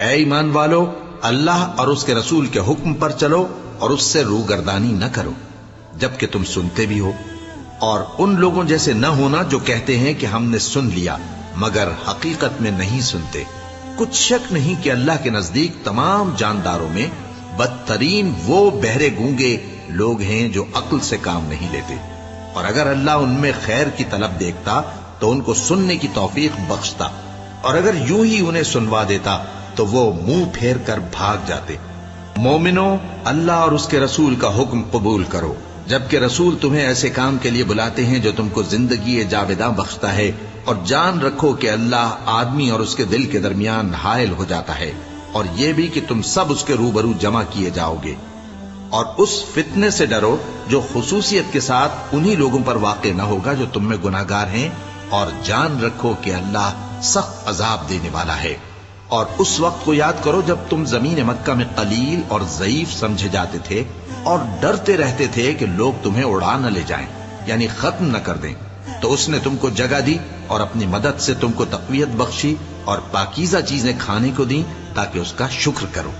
اے ایمان والو، اللہ اور اس کے رسول کے حکم پر چلو اور اس سے روگردانی نہ کرو جبکہ تم سنتے بھی ہو، اور ان لوگوں جیسے نہ ہونا جو کہتے ہیں کہ ہم نے سن لیا مگر حقیقت میں نہیں سنتے۔ کچھ شک نہیں کہ اللہ کے نزدیک تمام جانداروں میں بدترین وہ بہرے گونگے لوگ ہیں جو عقل سے کام نہیں لیتے، اور اگر اللہ ان میں خیر کی طلب دیکھتا تو ان کو سننے کی توفیق بخشتا، اور اگر یوں ہی انہیں سنوا دیتا تو وہ منہ پھیر کر بھاگ جاتے۔ مومنو، اللہ اور اس کے رسول کا حکم قبول کرو جبکہ رسول تمہیں ایسے کام کے لیے بلاتے ہیں جو تم کو زندگی جاوداں بخشتا ہے، اور جان رکھو کہ اللہ آدمی اور اس کے دل کے درمیان حائل ہو جاتا ہے، اور یہ بھی کہ تم سب اس کے روبرو جمع کیے جاؤ گے۔ اور اس فتنے سے ڈرو جو خصوصیت کے ساتھ انہی لوگوں پر واقع نہ ہوگا جو تم میں گناہگار ہیں، اور جان رکھو کہ اللہ سخت عذاب دینے والا ہے۔ اور اس وقت کو یاد کرو جب تم زمین مکہ میں قلیل اور ضعیف سمجھے جاتے تھے اور ڈرتے رہتے تھے کہ لوگ تمہیں اڑا نہ لے جائیں، یعنی ختم نہ کر دیں، تو اس نے تم کو جگہ دی اور اپنی مدد سے تم کو تقویت بخشی اور پاکیزہ چیزیں کھانے کو دیں تاکہ اس کا شکر کرو۔